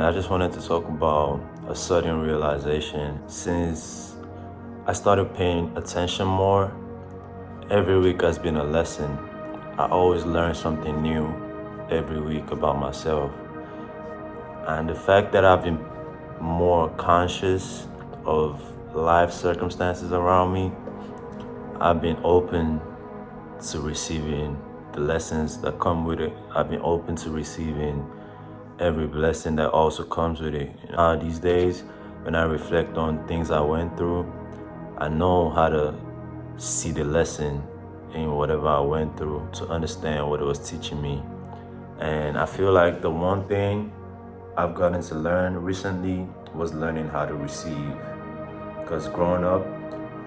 I just wanted to talk about a sudden realization. Since I started paying attention more, every week has been a lesson. I always learn something new every week about myself. And the fact that I've been more conscious of life circumstances around me, I've been open to receiving the lessons that come with it. I've been open to receiving every blessing that also comes with it. These days, when I reflect on things I went through, I know how to see the lesson in whatever I went through to understand what it was teaching me. And I feel like the one thing I've gotten to learn recently was learning how to receive. Because growing up,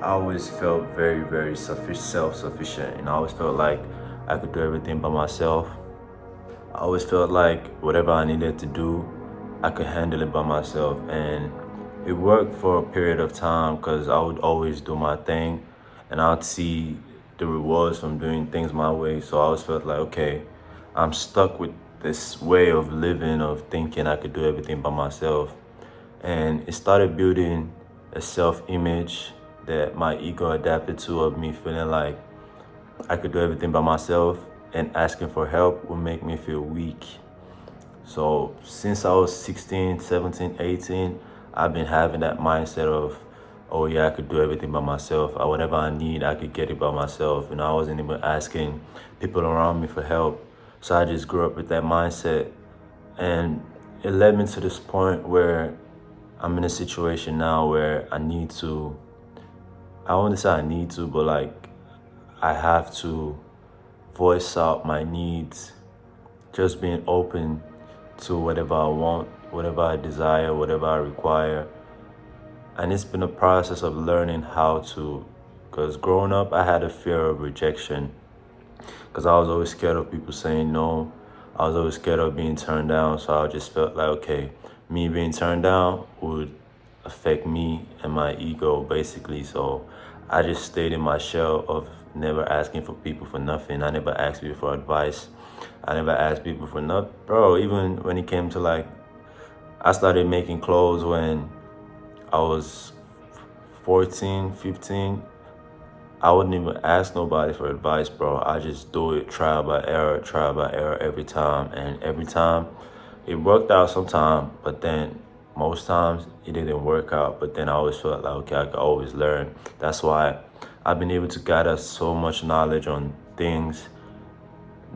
I always felt very, very self-sufficient, and I always felt like I could do everything by myself. I always felt like whatever I needed to do, I could handle it by myself. And it worked for a period of time because I would always do my thing and I'd see the rewards from doing things my way. So I always felt like, okay, I'm stuck with this way of living, of thinking I could do everything by myself. And it started building a self-image that my ego adapted to, of me feeling like I could do everything by myself, and asking for help would make me feel weak. So since I was 16, 17, 18, I've been having that mindset of, oh yeah, I could do everything by myself. Or whatever I need, I could get it by myself. And I wasn't even asking people around me for help. So I just grew up with that mindset. And it led me to this point where I'm in a situation now where I wouldn't say I need to, but like I have to voice out my needs, just being open to whatever I want, whatever I desire, whatever I require. And it's been a process of learning how to, because growing up, I had a fear of rejection, because I was always scared of people saying no. I was always scared of being turned down. So I just felt like, okay, me being turned down would affect me and my ego, basically. So I just stayed in my shell of never asking for people for nothing. I never asked people for advice. I never asked people for nothing. Bro, even when it came to like, I started making clothes when I was 14, 15. I wouldn't even ask nobody for advice, bro. I just do it trial by error every time. And every time it worked out sometime, but then most times it didn't work out. But then I always felt like, okay, I could always learn. That's why I've been able to gather so much knowledge on things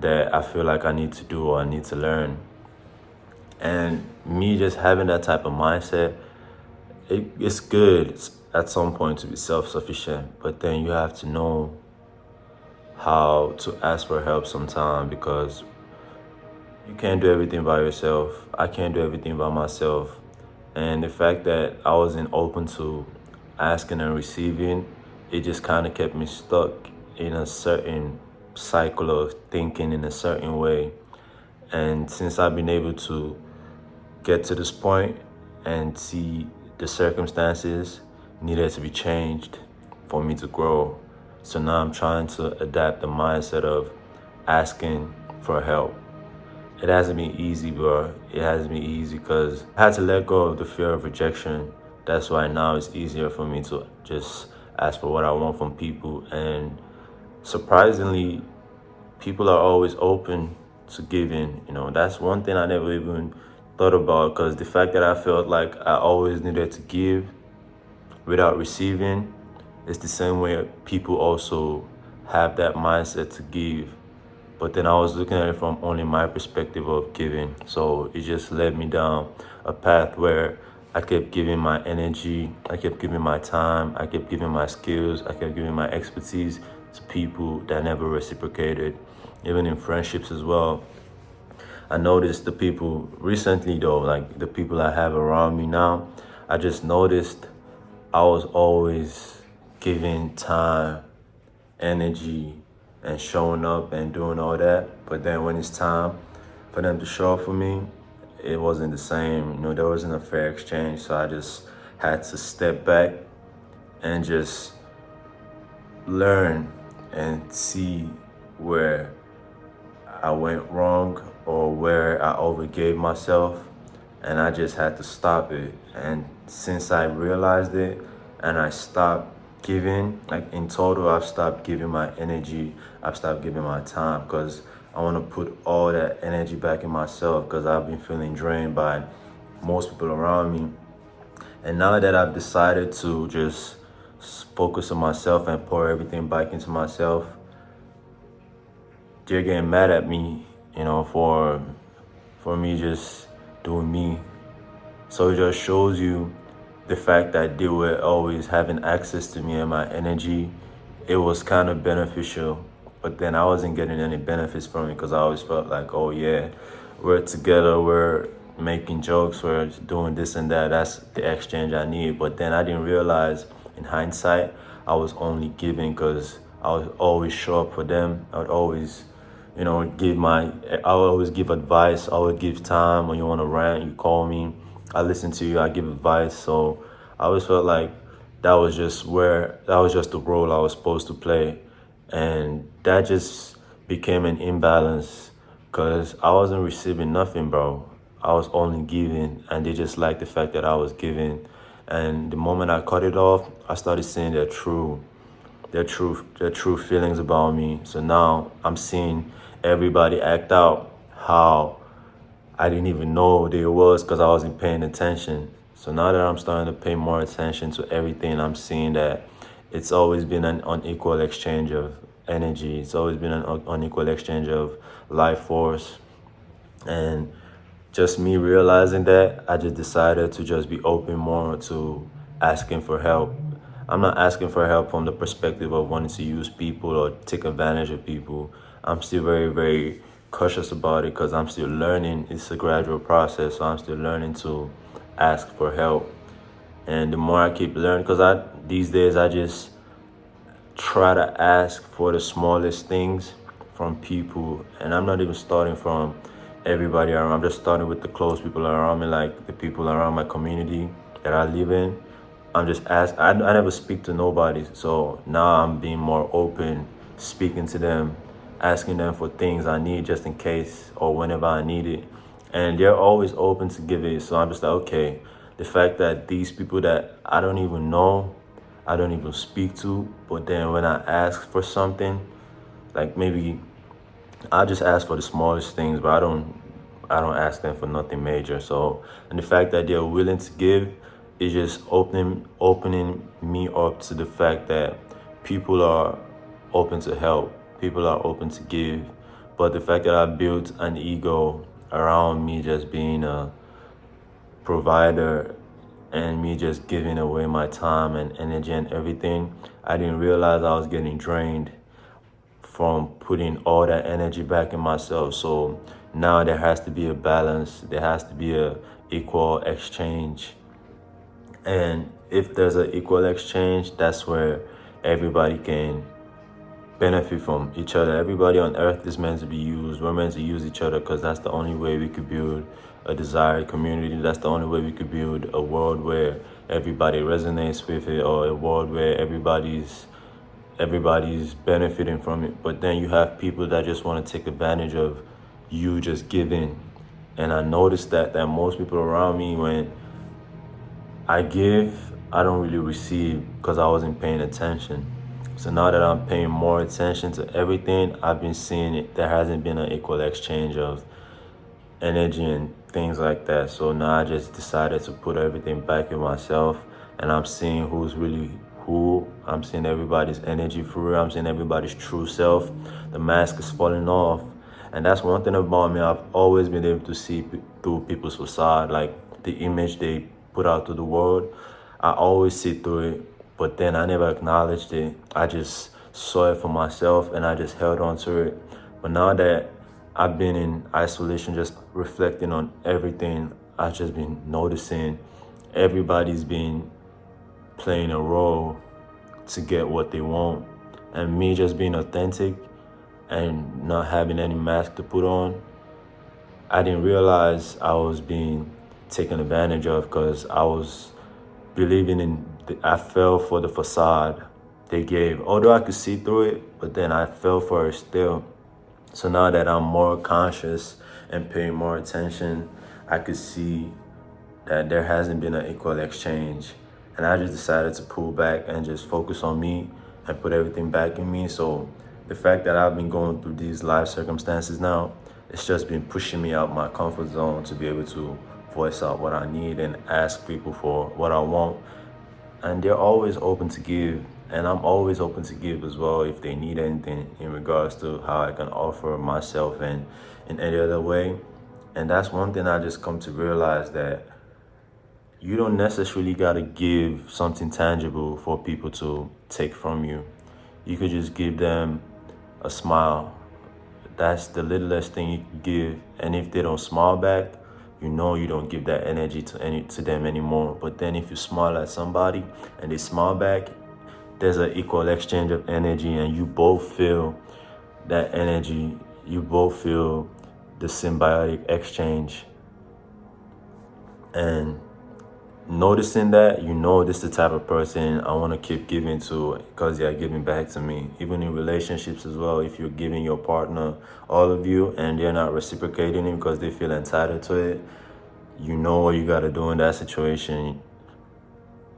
that I feel like I need to do or I need to learn. And me just having that type of mindset, it's good at some point to be self-sufficient, but then you have to know how to ask for help sometime, because you can't do everything by yourself. I can't do everything by myself. And the fact that I wasn't open to asking and receiving, it just kind of kept me stuck in a certain cycle of thinking in a certain way. And since I've been able to get to this point and see the circumstances needed to be changed for me to grow, so now I'm trying to adapt the mindset of asking for help. It hasn't been easy, bro. It hasn't been easy because I had to let go of the fear of rejection. That's why now it's easier for me to just ask for what I want from people. And surprisingly, people are always open to giving. That's one thing I never even thought about, because the fact that I felt like I always needed to give without receiving, it's the same way people also have that mindset to give. But then I was looking at it from only my perspective of giving. So it just led me down a path where I kept giving my energy, I kept giving my time, I kept giving my skills, I kept giving my expertise to people that never reciprocated, even in friendships as well. I noticed the people recently though, like the people I have around me now, I just noticed I was always giving time, energy, and showing up and doing all that. But then when it's time for them to show up for me, it wasn't the same. There wasn't a fair exchange. So I just had to step back and just learn and see where I went wrong or where I overgave myself, and I just had to stop it. And since I realized it and I stopped giving, like in total, I've stopped giving my energy, I've stopped giving my time, because I want to put all that energy back in myself, because I've been feeling drained by most people around me. And now that I've decided to just focus on myself and pour everything back into myself, they're getting mad at me, for me just doing me. So it just shows you the fact that they were always having access to me and my energy. It was kind of beneficial, but then I wasn't getting any benefits from it, because I always felt like, oh yeah, we're together, we're making jokes, we're doing this and that. That's the exchange I need. But then I didn't realize, in hindsight, I was only giving because I would always show up for them. I would always I would always give advice. I would give time. When you want to rant, you call me. I listen to you. I give advice. So I always felt like that was just the role I was supposed to play. And that just became an imbalance, because I wasn't receiving nothing, bro. I was only giving, and they just liked the fact that I was giving. And the moment I cut it off, I started seeing their true feelings about me. So now I'm seeing everybody act out how I didn't even know they was, because I wasn't paying attention. So now that I'm starting to pay more attention to everything, I'm seeing that it's always been an unequal exchange of energy. It's always been an unequal exchange of life force. And just me realizing that, I just decided to just be open more to asking for help. I'm not asking for help from the perspective of wanting to use people or take advantage of people. I'm still very, very cautious about it, because I'm still learning. It's a gradual process, so I'm still learning to ask for help. And the more I keep learning, because these days I just try to ask for the smallest things from people, and I'm not even starting from everybody around. I'm just starting with the close people around me, like the people around my community that I live in. I'm just ask. I never speak to nobody, so now I'm being more open, speaking to them, asking them for things I need just in case or whenever I need it, and they're always open to give it. So I'm just like, okay, the fact that these people that I don't even know, I don't even speak to, but then when I ask for something, like maybe I just ask for the smallest things, but I don't ask them for nothing major. So, and the fact that they're willing to give is just opening me up to the fact that people are open to help, people are open to give. But the fact that I built an ego around me just being a provider, and me just giving away my time and energy and everything, I didn't realize I was getting drained from putting all that energy back in myself. So now there has to be a balance. There has to be a equal exchange. And if there's an equal exchange, that's where everybody can benefit from each other. Everybody on earth is meant to be used. We're meant to use each other, because that's the only way we could build a desired community. That's the only way we could build a world where everybody resonates with it, or a world where everybody's benefiting from it. But then you have people that just want to take advantage of you just giving. And I noticed that most people around me, when I give, I don't really receive, because I wasn't paying attention. So now that I'm paying more attention to everything, I've been seeing it. There hasn't been an equal exchange of energy and things like that. So now I just decided to put everything back in myself, and I'm seeing who's really who. I'm seeing everybody's energy for real. I'm seeing everybody's true self. The mask is falling off. And that's one thing about me. I've always been able to see through people's facade, like the image they put out to the world. I always see through it, but then I never acknowledged it. I just saw it for myself, and I just held on to it. But now that I've been in isolation, just reflecting on everything, I've just been noticing everybody's been playing a role to get what they want. And me just being authentic and not having any mask to put on, I didn't realize I was being taken advantage of, because I was believing I fell for the facade they gave. Although I could see through it, but then I fell for it still. So now that I'm more conscious and paying more attention, I could see that there hasn't been an equal exchange. And I just decided to pull back and just focus on me and put everything back in me. So the fact that I've been going through these life circumstances now, it's just been pushing me out my comfort zone to be able to voice out what I need and ask people for what I want. And they're always open to give. And I'm always open to give as well if they need anything in regards to how I can offer myself and in any other way. And that's one thing I just come to realize, that you don't necessarily got to give something tangible for people to take from you. You could just give them a smile. That's the littlest thing you can give. And if they don't smile back, you know you don't give that energy to them anymore. But then if you smile at somebody and they smile back, there's an equal exchange of energy, and you both feel that energy. You both feel the symbiotic exchange. And noticing that, you know this is the type of person I want to keep giving to, because they're giving back to me. Even in relationships as well, if you're giving your partner all of you and they're not reciprocating it because they feel entitled to it, you know what you got to do in that situation.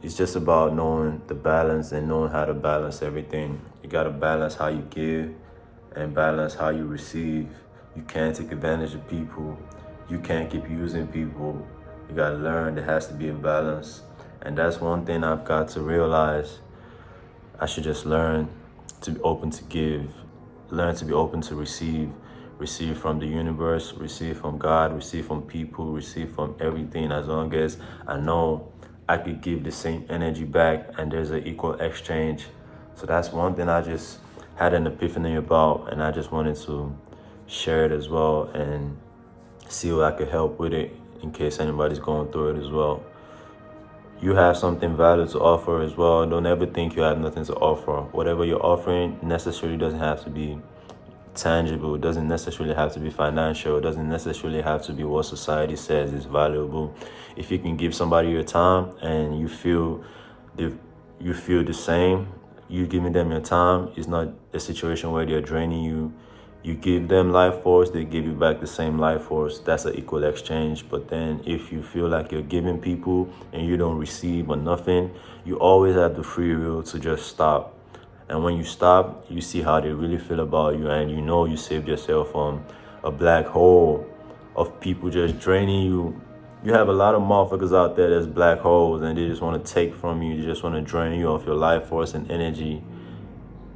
It's just about knowing the balance and knowing how to balance everything. You got to balance how you give and balance how you receive. You can't take advantage of people. You can't keep using people. You got to learn there has to be a balance. And that's one thing I've got to realize. I should just learn to be open to give, learn to be open to receive. Receive from the universe, receive from God, receive from people, receive from everything, as long as I know I could give the same energy back and there's an equal exchange. So that's one thing I just had an epiphany about, and I just wanted to share it as well and see what I could help with it in case anybody's going through it as well. You have something valuable to offer as well. Don't ever think you have nothing to offer. Whatever you're offering necessarily doesn't have to be tangible. It doesn't necessarily have to be financial. It doesn't necessarily have to be what society says is valuable. If you can give somebody your time and you feel the same, you giving them your time is not a situation where they're draining you. You give them life force, they give you back the same life force. That's an equal exchange. But then if you feel like you're giving people and you don't receive or nothing, you always have the free will to just stop. And when you stop, you see how they really feel about you, and you know you saved yourself from a black hole of people just draining you. You have a lot of motherfuckers out there that's black holes, and they just want to take from you. They just want to drain you of your life force and energy.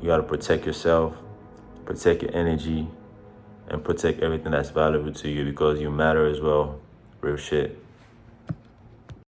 You got to protect yourself, protect your energy, and protect everything that's valuable to you, because you matter as well. Real shit.